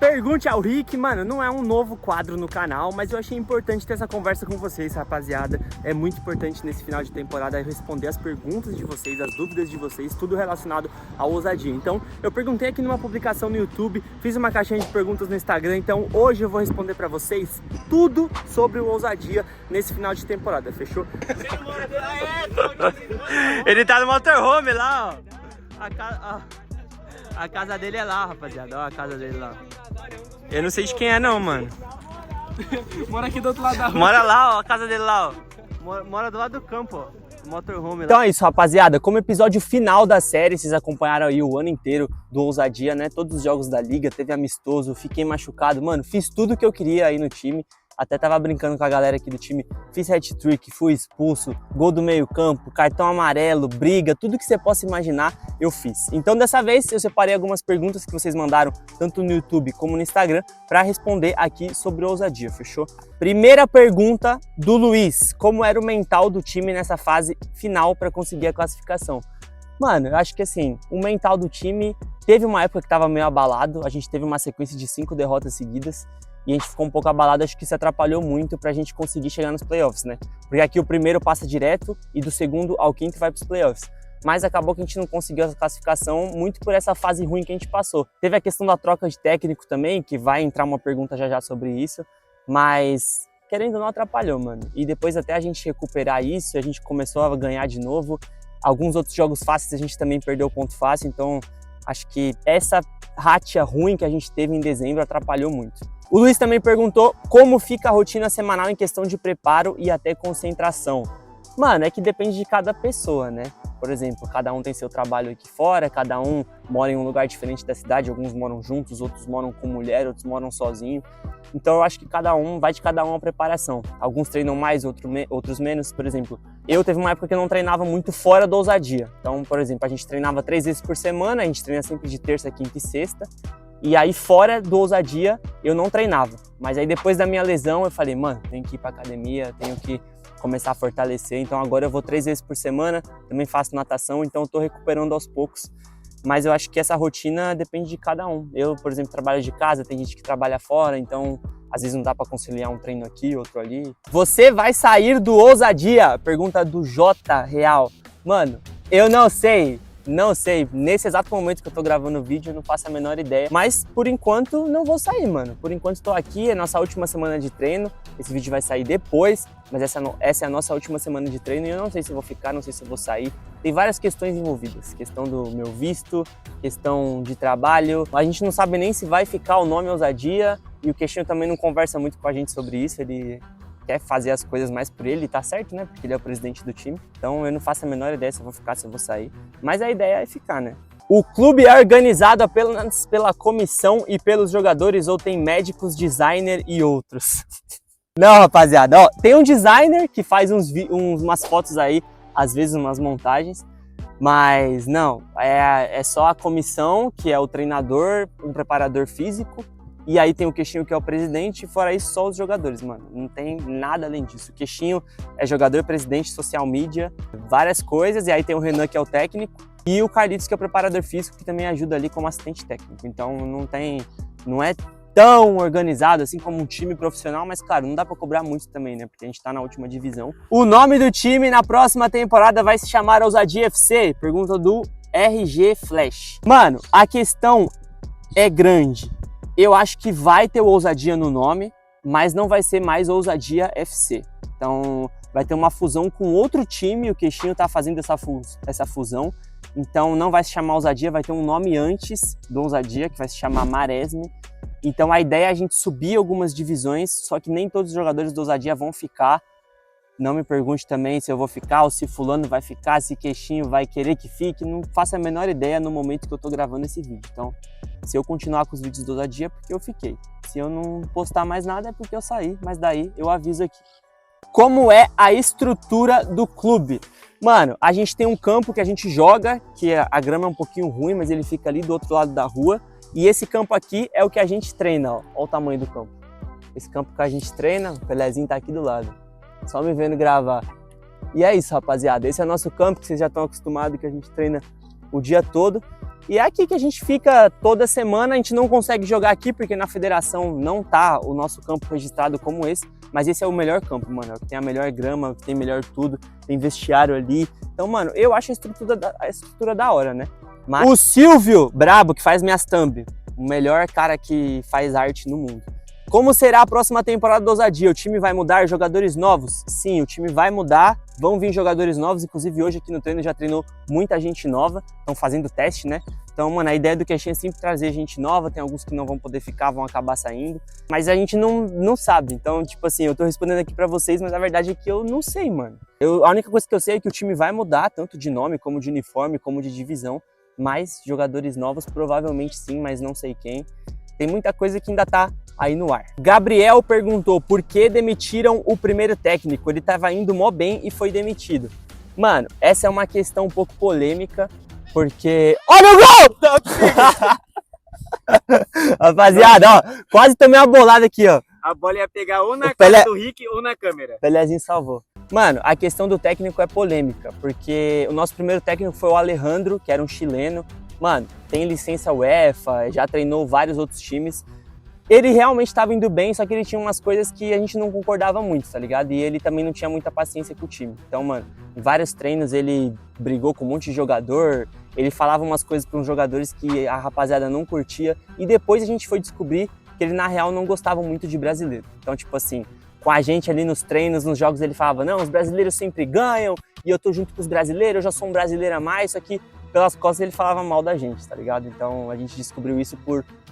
Pergunte ao Rick, mano, não é um novo quadro no canal, mas eu achei importante ter essa conversa com vocês, rapaziada. É muito importante nesse final de temporada responder as perguntas de vocês, as dúvidas de vocês, tudo relacionado à ousadia. Então, eu perguntei aqui numa publicação no YouTube, fiz uma caixinha de perguntas no Instagram, então hoje eu vou responder pra vocês tudo sobre o ousadia nesse final de temporada, fechou? Ele tá no motorhome lá, ó. A casa dele é lá, rapaziada, ó a casa dele lá. Eu não sei de quem é não, mano. Mora aqui do outro lado da rua. Mora lá, ó, a casa dele lá, ó. Mora do lado do campo, ó. Motorhome lá. Então é isso, rapaziada. Como episódio final da série, vocês acompanharam aí o ano inteiro do Ousadia, né? Todos os jogos da liga, teve amistoso, fiquei machucado. Mano, fiz tudo que eu queria aí no time. Até tava brincando com a galera aqui do time. Fiz hat-trick, fui expulso, gol do meio campo, cartão amarelo, briga, tudo que você possa imaginar, eu fiz. Então dessa vez eu separei algumas perguntas que vocês mandaram, tanto no YouTube como no Instagram, para responder aqui sobre o ousadia, fechou? Primeira pergunta do Luiz: como era o mental do time nessa fase final para conseguir a classificação? Mano, eu acho que assim, o mental do time teve uma época que tava meio abalado, a gente teve uma sequência de 5 derrotas seguidas, e a gente ficou um pouco abalado, acho que isso atrapalhou muito pra gente conseguir chegar nos playoffs, né? Porque aqui o primeiro passa direto e do segundo ao quinto vai pros playoffs. Mas acabou que a gente não conseguiu essa classificação muito por essa fase ruim que a gente passou. Teve a questão da troca de técnico também, que vai entrar uma pergunta já sobre isso, mas querendo ou não atrapalhou, mano. E depois até a gente recuperar isso, a gente começou a ganhar de novo. Alguns outros jogos fáceis a gente também perdeu ponto fácil, então acho que essa racha ruim que a gente teve em dezembro atrapalhou muito. O Luiz também perguntou como fica a rotina semanal em questão de preparo e até concentração. Mano, é que depende de cada pessoa, né? Por exemplo, cada um tem seu trabalho aqui fora, cada um mora em um lugar diferente da cidade, alguns moram juntos, outros moram com mulher, outros moram sozinhos. Então eu acho que vai de cada um a preparação. Alguns treinam mais, outros menos. Por exemplo, eu teve uma época que eu não treinava muito fora do ousadia. Então, por exemplo, a gente treinava 3 vezes por semana, a gente treina sempre de terça, quinta e sexta. E aí fora do ousadia eu não treinava. Mas aí depois da minha lesão eu falei, mano, tenho que ir pra academia, tenho que começar a fortalecer. Então agora eu vou 3 vezes por semana, também faço natação, então eu tô recuperando aos poucos. Mas eu acho que essa rotina depende de cada um. Eu, por exemplo, trabalho de casa, tem gente que trabalha fora, então às vezes não dá pra conciliar um treino aqui, outro ali. Você vai sair do ousadia? Pergunta do J Real. Mano, eu não sei. Não sei, nesse exato momento que eu tô gravando o vídeo eu não faço a menor ideia, mas por enquanto não vou sair, mano. Por enquanto estou aqui, é nossa última semana de treino, esse vídeo vai sair depois, mas essa é a nossa última semana de treino e eu não sei se eu vou ficar, não sei se eu vou sair. Tem várias questões envolvidas, questão do meu visto, questão de trabalho, a gente não sabe nem se vai ficar o nome ousadia e o Queixinho também não conversa muito com a gente sobre isso, ele quer fazer as coisas mais por ele, tá certo, né? Porque ele é o presidente do time. Então eu não faço a menor ideia se eu vou ficar, se eu vou sair. Mas a ideia é ficar, né? O clube é organizado apenas pela comissão e pelos jogadores ou tem médicos, designer e outros? Não, rapaziada, ó, tem um designer que faz umas fotos aí, às vezes umas montagens, mas não, é só a comissão, que é o treinador, um preparador físico. E aí tem o Queixinho, que é o presidente, e fora isso só os jogadores, mano. Não tem nada além disso. O Queixinho é jogador, presidente, social media, várias coisas. E aí tem o Renan, que é o técnico, e o Carlitos, que é o preparador físico, que também ajuda ali como assistente técnico. Então não é tão organizado assim como um time profissional, mas claro, não dá pra cobrar muito também, né? Porque a gente tá na última divisão. O nome do time na próxima temporada vai se chamar Ousadia FC? Pergunta do RG Flash. Mano, a questão é grande. Eu acho que vai ter o ousadia no nome, mas não vai ser mais Ousadia FC. Então vai ter uma fusão com outro time, o Queixinho tá fazendo essa fusão. Então não vai se chamar ousadia, vai ter um nome antes do ousadia, que vai se chamar Maresme. Então a ideia é a gente subir algumas divisões, só que nem todos os jogadores do ousadia vão ficar. Não me pergunte também se eu vou ficar, ou se fulano vai ficar, se Queixinho vai querer que fique. Não faço a menor ideia no momento que eu tô gravando esse vídeo. Então, se eu continuar com os vídeos do ousadia, é porque eu fiquei. Se eu não postar mais nada, é porque eu saí. Mas daí eu aviso aqui. Como é a estrutura do clube? Mano, a gente tem um campo que a gente joga, que a grama é um pouquinho ruim, mas ele fica ali do outro lado da rua. E esse campo aqui é o que a gente treina, ó. Olha o tamanho do campo. Esse campo que a gente treina, o Pelezinho tá aqui do lado. Só me vendo gravar. E é isso, rapaziada. Esse é o nosso campo, que vocês já estão acostumados, que a gente treina o dia todo. E é aqui que a gente fica toda semana, a gente não consegue jogar aqui porque na federação não tá o nosso campo registrado como esse, mas esse é o melhor campo, mano, é o que tem a melhor grama, que tem melhor tudo, tem vestiário ali. Então, mano, eu acho a estrutura da hora, né? Mas o Silvio Brabo, que faz minhas thumb, o melhor cara que faz arte no mundo. Como será a próxima temporada do Ousadia? O time vai mudar? Jogadores novos? Sim, o time vai mudar, vão vir jogadores novos, inclusive hoje aqui no treino já treinou muita gente nova, estão fazendo teste, né? Então, mano, a ideia do Queixinha é sempre trazer gente nova, tem alguns que não vão poder ficar, vão acabar saindo, mas a gente não sabe. Então, tipo assim, eu tô respondendo aqui pra vocês, mas a verdade é que eu não sei, mano. A única coisa que eu sei é que o time vai mudar, tanto de nome, como de uniforme, como de divisão, mas jogadores novos provavelmente sim, mas não sei quem. Tem muita coisa que ainda tá aí no ar. Gabriel perguntou por que demitiram o primeiro técnico. Ele tava indo mó bem e foi demitido. Mano, essa é uma questão um pouco polêmica, porque... Olha o gol! Rapaziada, ó, quase tomei uma bolada aqui, ó. A bola ia pegar ou na cara do Rick ou na câmera. Pelezinho salvou. Mano, a questão do técnico é polêmica, porque o nosso primeiro técnico foi o Alejandro, que era um chileno. Mano, tem licença UEFA, já treinou vários outros times. Ele realmente estava indo bem, só que ele tinha umas coisas que a gente não concordava muito, tá ligado? E ele também não tinha muita paciência com o time. Então, mano, em vários treinos ele brigou com um monte de jogador, ele falava umas coisas para uns jogadores que a rapaziada não curtia. E depois a gente foi descobrir que ele, na real, não gostava muito de brasileiro. Então, tipo assim, com a gente ali nos treinos, nos jogos, ele falava, não, os brasileiros sempre ganham, e eu tô junto com os brasileiros, eu já sou um brasileiro a mais, só que pelas costas ele falava mal da gente, tá ligado? Então a gente descobriu isso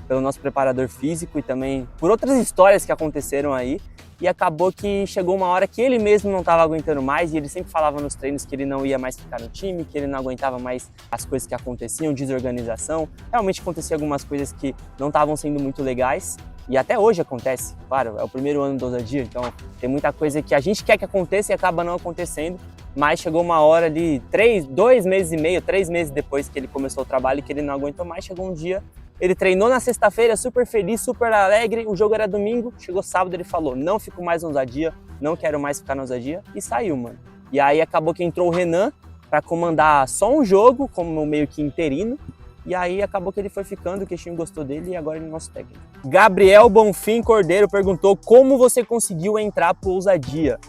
pelo nosso preparador físico e também por outras histórias que aconteceram aí. E acabou que chegou uma hora que ele mesmo não estava aguentando mais e ele sempre falava nos treinos que ele não ia mais ficar no time, que ele não aguentava mais as coisas que aconteciam, desorganização. Realmente acontecia algumas coisas que não estavam sendo muito legais e até hoje acontece, claro, é o primeiro ano do Ousadia, então tem muita coisa que a gente quer que aconteça e acaba não acontecendo. Mas chegou uma hora ali, 2 meses e meio, 3 meses depois que ele começou o trabalho, que ele não aguentou mais, chegou um dia, ele treinou na sexta-feira, super feliz, super alegre, o jogo era domingo, chegou sábado, ele falou, não fico mais no Ousadia, não quero mais ficar no Ousadia, e saiu, mano. E aí acabou que entrou o Renan para comandar só um jogo, como meio que interino, e aí acabou que ele foi ficando, o Queixinho gostou dele e agora ele é nosso técnico. Gabriel Bonfim Cordeiro perguntou como você conseguiu entrar pro Ousadia.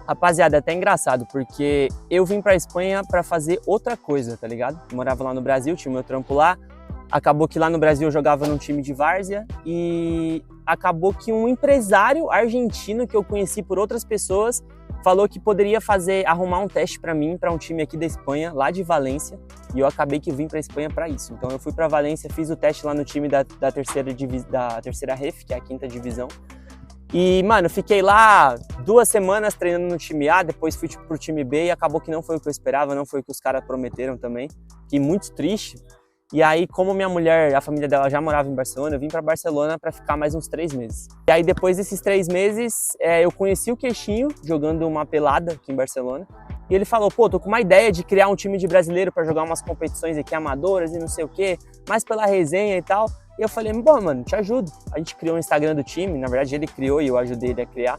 Rapaziada, é até engraçado, porque eu vim pra Espanha pra fazer outra coisa, tá ligado? Eu morava lá no Brasil, tinha o meu trampo lá, acabou que lá no Brasil eu jogava num time de várzea e acabou que um empresário argentino que eu conheci por outras pessoas falou que poderia arrumar um teste pra mim, pra um time aqui da Espanha, lá de Valência, e eu acabei que vim pra Espanha pra isso. Então eu fui pra Valência, fiz o teste lá no time da terceira REF, que é a 5ª divisão. E, mano, fiquei lá 2 semanas treinando no time A, depois fui pro time B e acabou que não foi o que eu esperava, não foi o que os caras prometeram também. Fiquei muito triste. E aí, como minha mulher, a família dela já morava em Barcelona, eu vim pra Barcelona pra ficar mais uns 3 meses. E aí, depois desses 3 meses, eu conheci o Queixinho jogando uma pelada aqui em Barcelona. E ele falou, pô, tô com uma ideia de criar um time de brasileiro pra jogar umas competições aqui amadoras e não sei o quê, mais pela resenha e tal. E eu falei, bom, mano, te ajudo. A gente criou o Instagram do time, na verdade ele criou e eu ajudei ele a criar.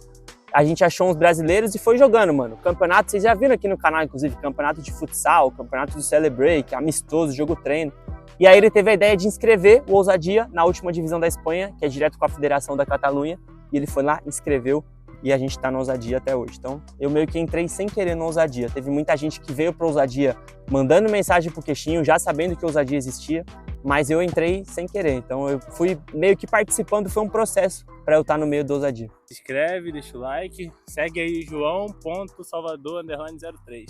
A gente achou uns brasileiros e foi jogando, mano. Campeonato, vocês já viram aqui no canal, inclusive, campeonato de futsal, campeonato do Celebrate, amistoso, jogo treino. E aí ele teve a ideia de inscrever o Ousadia na última divisão da Espanha, que é direto com a Federação da Catalunha. E ele foi lá, inscreveu e a gente tá no Ousadia até hoje. Então, eu meio que entrei sem querer no Ousadia. Teve muita gente que veio pro Ousadia mandando mensagem pro Queixinho, já sabendo que o Ousadia existia. Mas eu entrei sem querer, então eu fui meio que participando, foi um processo para eu estar no meio do Ousadia. Se inscreve, deixa o like, segue aí João.salvador_03.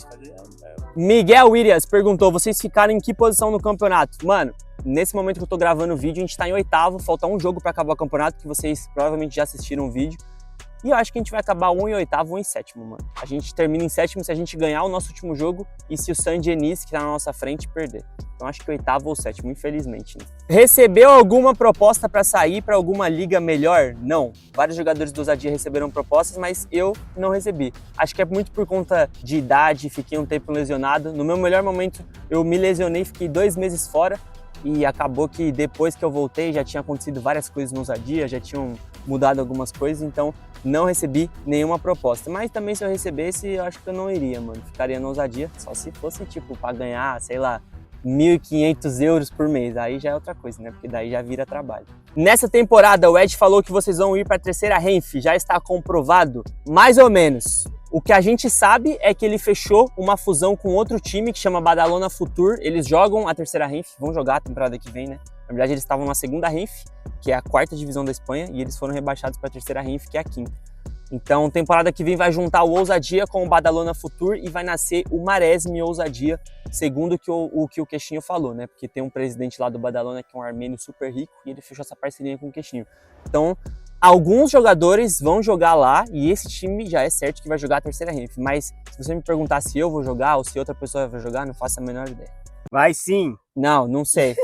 Miguel Williams perguntou, vocês ficaram em que posição no campeonato? Mano, nesse momento que eu tô gravando o vídeo, a gente tá em 8º, falta um jogo para acabar o campeonato, que vocês provavelmente já assistiram o vídeo. E eu acho que a gente vai acabar um em 8º, um em 7º, mano. A gente termina em 7º se a gente ganhar o nosso último jogo e se o San Dionis, que tá na nossa frente, perder. Então acho que 8º ou 7º, infelizmente, né? Recebeu alguma proposta para sair para alguma liga melhor? Não. Vários jogadores do Ousadia receberam propostas, mas eu não recebi. Acho que é muito por conta de idade, fiquei um tempo lesionado. No meu melhor momento, eu me lesionei, fiquei 2 meses fora. E acabou que depois que eu voltei já tinha acontecido várias coisas no Ousadia, já tinham mudado algumas coisas, então não recebi nenhuma proposta. Mas também se eu recebesse, eu acho que eu não iria, mano. Ficaria no Ousadia, só se fosse tipo pra ganhar, sei lá, 1.500 € por mês. Aí já é outra coisa, né? Porque daí já vira trabalho. Nessa temporada, o Ed falou que vocês vão ir para a terceira Renf. Já está comprovado? Mais ou menos. O que a gente sabe é que ele fechou uma fusão com outro time que chama Badalona Futur. Eles jogam a terceira Renf, vão jogar a temporada que vem, né? Na verdade, eles estavam na segunda Renf, que é a quarta divisão da Espanha, e eles foram rebaixados para a terceira Renf, que é a quinta. Então, temporada que vem vai juntar o Ousadia com o Badalona Futur e vai nascer o Maresme Ousadia, segundo o que o Queixinho falou, né? Porque tem um presidente lá do Badalona que é um armênio super rico e ele fechou essa parceria com o Queixinho. Então, alguns jogadores vão jogar lá e esse time já é certo que vai jogar a terceira Renf. Mas se você me perguntar se eu vou jogar ou se outra pessoa vai jogar, não faço a menor ideia. Vai sim. Não sei.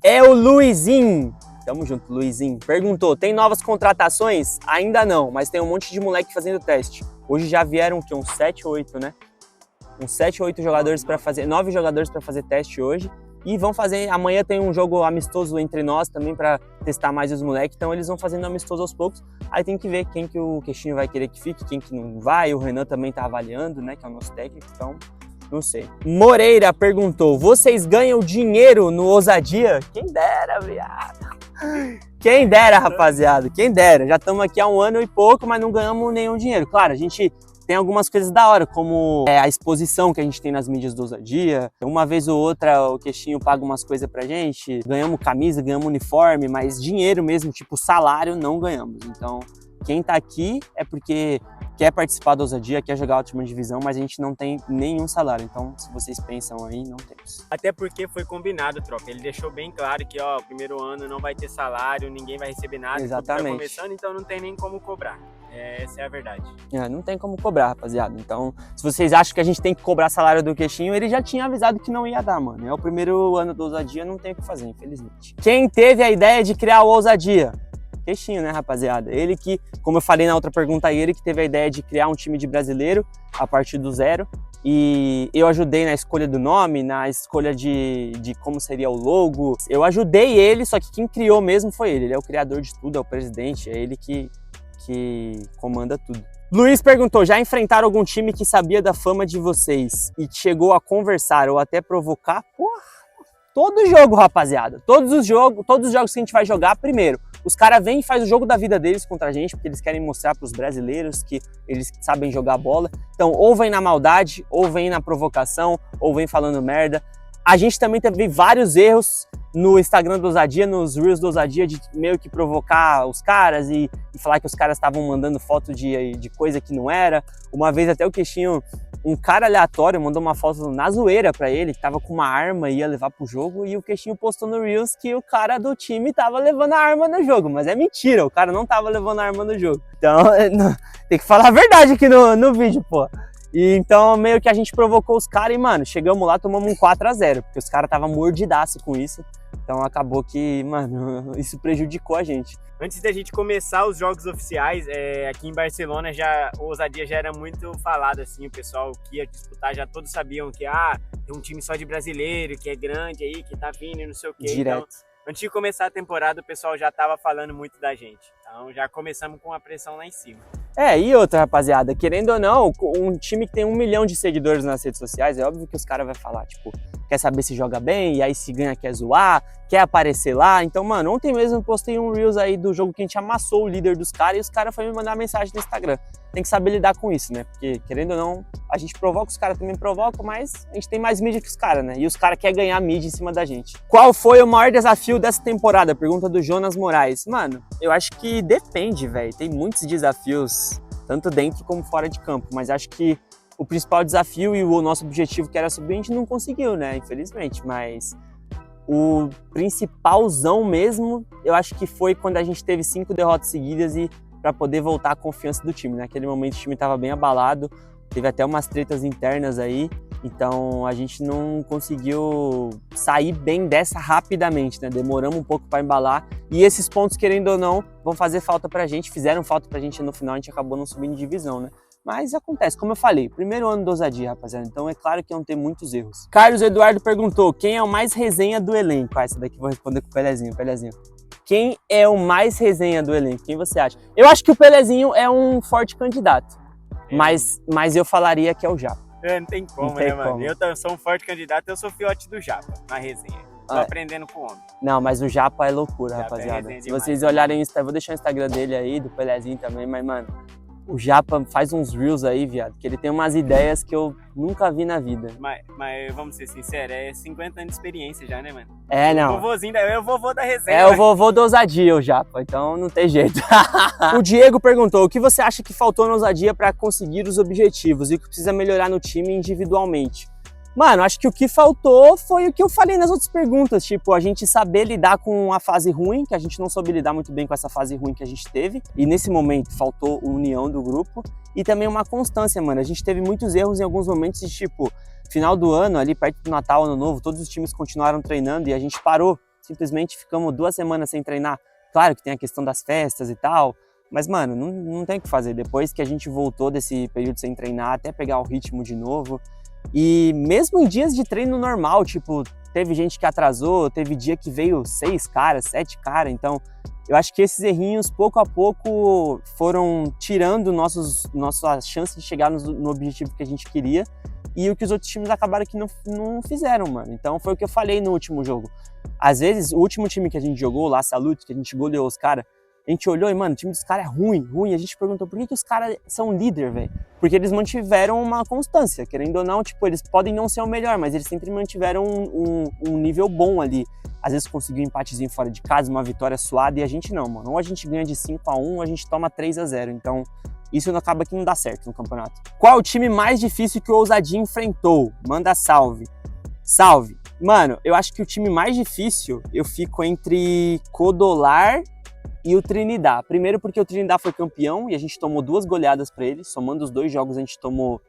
É o Luizinho. Tamo junto, Luizinho. Perguntou, tem novas contratações? Ainda não, mas tem um monte de moleque fazendo teste. Hoje já vieram o quê? Uns 7 ou 8, né? Uns 7 ou 8 jogadores para fazer, 9 jogadores para fazer teste hoje. E vão fazer, amanhã tem um jogo amistoso entre nós também para testar mais os moleques. Então eles vão fazendo amistoso aos poucos. Aí tem que ver quem que o Queixinho vai querer que fique, quem que não vai. O Renan também tá avaliando, né? Que é o nosso técnico, então não sei. Moreira perguntou, vocês ganham dinheiro no Ousadia? Quem dera, viado. Quem dera, rapaziada, quem dera. Já estamos aqui há 1 ano e pouco, mas não ganhamos nenhum dinheiro. Claro, a gente tem algumas coisas da hora, como a exposição que a gente tem nas mídias do Ousadia. Uma vez ou outra o Queixinho paga umas coisas pra gente. Ganhamos camisa, ganhamos uniforme, mas dinheiro mesmo, tipo salário, não ganhamos. Então, quem tá aqui é porque quer participar do Ousadia, quer jogar a última divisão, mas a gente não tem nenhum salário. Então, se vocês pensam aí, não temos. Até porque foi combinado, tropa. Ele deixou bem claro que, ó, o primeiro ano não vai ter salário, ninguém vai receber nada. Exatamente. Tá começando, então não tem nem como cobrar. Essa é a verdade. Não tem como cobrar, rapaziada. Então, se vocês acham que a gente tem que cobrar salário do Queixinho, ele já tinha avisado que não ia dar, mano. É o primeiro ano do Ousadia, não tem o que fazer, infelizmente. Quem teve a ideia de criar o Ousadia? Queixinho, né, rapaziada? Ele que, como eu falei na outra pergunta aí, ele que teve a ideia de criar um time de brasileiro a partir do zero. E eu ajudei na escolha do nome, na escolha de como seria o logo. Eu ajudei ele, só que quem criou mesmo foi ele. Ele é o criador de tudo, é o presidente, é ele que comanda tudo. Luiz perguntou, já enfrentaram algum time que sabia da fama de vocês e chegou a conversar ou até provocar? Porra! Todo jogo, rapaziada. Todos os jogos que a gente vai jogar, primeiro, os caras vêm e fazem o jogo da vida deles contra a gente, porque eles querem mostrar para os brasileiros que eles sabem jogar bola. Então, ou vem na maldade, ou vem na provocação, ou vem falando merda. A gente também teve vários erros no Instagram do Ousadia, nos Reels do Ousadia, de meio que provocar os caras e falar que os caras estavam mandando foto de coisa que não era. Uma vez até o Queixinho, um cara aleatório, mandou uma foto na zoeira pra ele, que tava com uma arma e ia levar pro jogo, e o Queixinho postou no Reels que o cara do time tava levando a arma no jogo, mas é mentira, o cara não tava levando a arma no jogo. Então, tem que falar a verdade aqui no vídeo, pô. E então, meio que a gente provocou os caras e, mano, chegamos lá, tomamos um 4-0, porque os caras estavam mordidaço com isso. Então acabou que, mano, isso prejudicou a gente. Antes da gente começar os jogos oficiais, aqui em Barcelona, o Ousadia já era muito falado, assim, o pessoal que ia disputar já todos sabiam que, tem um time só de brasileiro, que é grande aí, que tá vindo e não sei o quê. Direto. Então, antes de começar a temporada, o pessoal já tava falando muito da gente. Então já começamos com a pressão lá em cima. E outra, rapaziada, querendo ou não, um time que tem 1 milhão de seguidores nas redes sociais, é óbvio que os caras vão falar, tipo, quer saber se joga bem, e aí se ganha quer zoar, quer aparecer lá. Então, mano, ontem mesmo eu postei um Reels aí do jogo que a gente amassou o líder dos caras e os caras foram me mandar mensagem no Instagram. Tem que saber lidar com isso, né? Porque, querendo ou não, a gente provoca, os caras também provocam, mas a gente tem mais mídia que os caras, né? E os caras querem ganhar mídia em cima da gente. Qual foi o maior desafio dessa temporada? Pergunta do Jonas Moraes. Mano, eu acho que depende, velho. Tem muitos desafios, tanto dentro como fora de campo, mas acho que o principal desafio e o nosso objetivo, que era subir, a gente não conseguiu, né? Infelizmente, mas o principalzão mesmo, eu acho que foi quando a gente teve 5 derrotas seguidas e para poder voltar a confiança do time. Naquele momento o time estava bem abalado, teve até umas tretas internas aí, então a gente não conseguiu sair bem dessa rapidamente, né? Demoramos um pouco para embalar e esses pontos, querendo ou não, vão fazer falta pra gente, fizeram falta pra gente no final, a gente acabou não subindo de divisão, né? Mas acontece, como eu falei, primeiro ano do Ousadia, rapaziada, então é claro que vão ter muitos erros. Carlos Eduardo perguntou, quem é o mais resenha do elenco? Essa daqui eu vou responder com o Pelezinho. Quem é o mais resenha do elenco? Quem você acha? Eu acho que o Pelezinho é um forte candidato, mas eu falaria que é o Japa. Não tem como, né, mano? Eu sou um forte candidato, eu sou fiote do Japa, na resenha. Tô aprendendo com o homem. Não, mas o Japa é loucura, rapaziada. Se vocês olharem, eu vou deixar o Instagram dele aí, do Pelezinho também, mas, mano, o Japa faz uns reels aí, viado, que ele tem umas ideias que eu nunca vi na vida. Mas vamos ser sinceros, é 50 anos de experiência já, né, mano? Não. É o vovô da resenha. É o vovô da ousadia, o Japa, então não tem jeito. O Diego perguntou, o que você acha que faltou na ousadia para conseguir os objetivos e o que precisa melhorar no time individualmente? Mano, acho que o que faltou foi o que eu falei nas outras perguntas, tipo, a gente saber lidar com a fase ruim, que a gente não soube lidar muito bem com essa fase ruim que a gente teve, e nesse momento faltou união do grupo, e também uma constância, mano, a gente teve muitos erros em alguns momentos de, tipo, final do ano, ali perto do Natal, Ano Novo, todos os times continuaram treinando e a gente parou, simplesmente ficamos 2 semanas sem treinar. Claro que tem a questão das festas e tal, mas, mano, não tem o que fazer, depois que a gente voltou desse período sem treinar, até pegar o ritmo de novo. E mesmo em dias de treino normal, tipo, teve gente que atrasou, teve dia que veio 6 caras, 7 caras, então eu acho que esses errinhos, pouco a pouco, foram tirando nossa chance de chegar no objetivo que a gente queria e o que os outros times acabaram que não fizeram, mano. Então foi o que eu falei no último jogo. Às vezes, o último time que a gente jogou, lá, Salute, que a gente goleou os caras, a gente olhou e, mano, o time dos caras é ruim. A gente perguntou, por que os caras são líder, velho? Porque eles mantiveram uma constância, querendo ou não, tipo, eles podem não ser o melhor, mas eles sempre mantiveram um nível bom ali. Às vezes conseguiu um empatezinho fora de casa, uma vitória suada, e a gente não, mano. Ou a gente ganha de 5-1, ou a gente toma 3-0. Então, isso acaba que não dá certo no campeonato. Qual o time mais difícil que o Ousadia enfrentou? Manda salve. Salve. Mano, eu acho que o time mais difícil, eu fico entre Codolar e o Trinidad. Primeiro porque o Trinidad foi campeão e a gente tomou 2 goleadas para ele. Somando os 2 jogos a gente tomou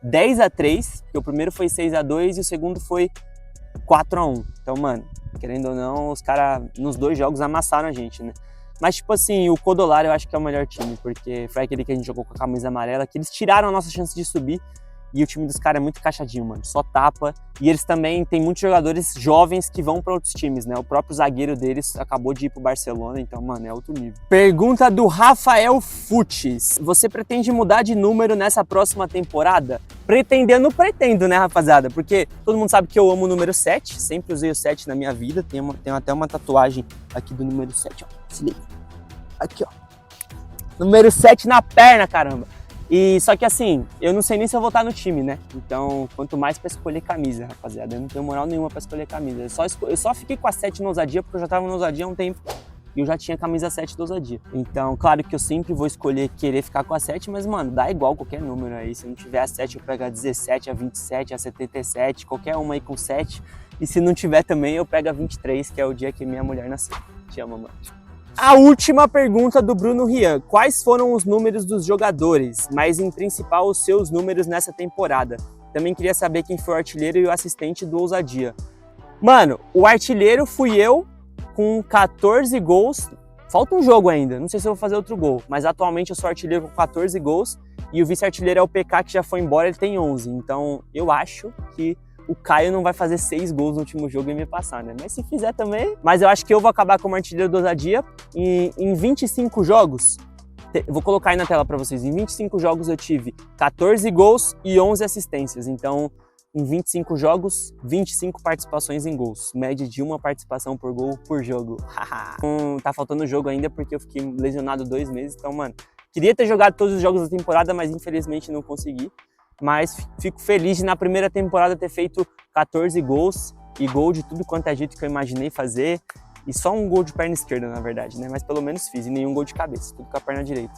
10-3, porque o primeiro foi 6-2 e o segundo foi 4-1. Então, mano, querendo ou não, os caras nos 2 jogos amassaram a gente, né? Mas, tipo assim, o Codolar eu acho que é o melhor time, porque foi aquele que a gente jogou com a camisa amarela, que eles tiraram a nossa chance de subir. E o time dos caras é muito caixadinho, mano, só tapa. E eles também têm muitos jogadores jovens que vão para outros times, né? O próprio zagueiro deles acabou de ir pro Barcelona, então, mano, é outro nível. Pergunta do Rafael Futis. Você pretende mudar de número nessa próxima temporada? Pretendo, né, rapaziada? Porque todo mundo sabe que eu amo o número 7, sempre usei o 7 na minha vida. Tenho até uma tatuagem aqui do número 7, ó. Se liga. Aqui, ó. Número 7 na perna, caramba. E só que assim, eu não sei nem se eu vou estar no time, né? Então, quanto mais pra escolher camisa, rapaziada. Eu não tenho moral nenhuma pra escolher camisa. Eu só fiquei com a 7 no Ousadia porque eu já tava no Ousadia há um tempo. E eu já tinha camisa 7 do Ousadia. Então, claro que eu sempre vou escolher querer ficar com a 7, mas, mano, dá igual qualquer número aí. Se não tiver a 7, eu pego a 17, a 27, a 77, qualquer uma aí com 7. E se não tiver também, eu pego a 23, que é o dia que minha mulher nasceu. Te amo, mano. A última pergunta do Bruno Rian. Quais foram os números dos jogadores, mas em principal os seus números nessa temporada? Também queria saber quem foi o artilheiro e o assistente do Ousadia. Mano, o artilheiro fui eu com 14 gols. Falta um jogo ainda, não sei se eu vou fazer outro gol, mas atualmente eu sou artilheiro com 14 gols e o vice-artilheiro é o PK, que já foi embora, ele tem 11. Então eu acho que o Caio não vai fazer 6 gols no último jogo e me passar, né? Mas se fizer também... Mas eu acho que eu vou acabar como artilheiro do Ousadia. E em 25 jogos, vou colocar aí na tela pra vocês, em 25 jogos eu tive 14 gols e 11 assistências. Então, em 25 jogos, 25 participações em gols. Média de 1 participação por gol por jogo. Tá faltando jogo ainda porque eu fiquei lesionado 2 meses. Então, mano, queria ter jogado todos os jogos da temporada, mas infelizmente não consegui. Mas fico feliz de na primeira temporada ter feito 14 gols e gol de tudo quanto é jeito que eu imaginei fazer. E só um gol de perna esquerda, na verdade, né? Mas pelo menos fiz, e nenhum gol de cabeça, tudo com a perna direita.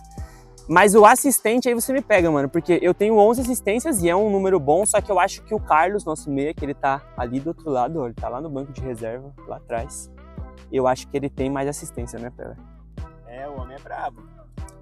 Mas o assistente aí você me pega, mano, porque eu tenho 11 assistências e é um número bom, só que eu acho que o Carlos, nosso meia, que ele tá ali do outro lado, ó, ele tá lá no banco de reserva, lá atrás. Eu acho que ele tem mais assistência, né, Pela? É, o homem é brabo.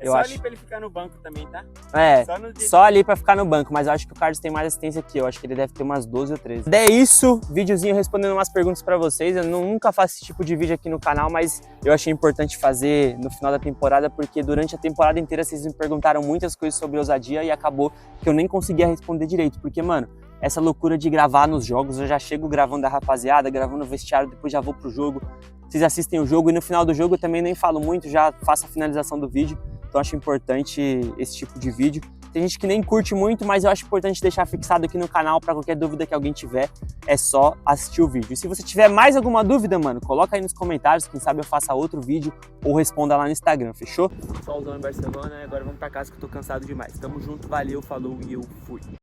É eu só acho. ali pra ele ficar no banco também, tá? É, só ali pra ficar no banco, mas eu acho que o Carlos tem mais assistência que eu, acho que ele deve ter umas 12 ou 13. É isso, videozinho respondendo umas perguntas pra vocês, eu nunca faço esse tipo de vídeo aqui no canal, mas eu achei importante fazer no final da temporada, porque durante a temporada inteira vocês me perguntaram muitas coisas sobre Ousadia e acabou que eu nem conseguia responder direito, porque, mano, essa loucura de gravar nos jogos, eu já chego gravando a rapaziada, gravando o vestiário, depois já vou pro jogo, vocês assistem o jogo e no final do jogo eu também nem falo muito, já faço a finalização do vídeo. Então acho importante esse tipo de vídeo. Tem gente que nem curte muito, mas eu acho importante deixar fixado aqui no canal para qualquer dúvida que alguém tiver, é só assistir o vídeo. E se você tiver mais alguma dúvida, mano, coloca aí nos comentários, quem sabe eu faça outro vídeo ou responda lá no Instagram, fechou? Solzão em Barcelona, agora vamos pra casa que eu tô cansado demais. Tamo junto, valeu, falou e eu fui.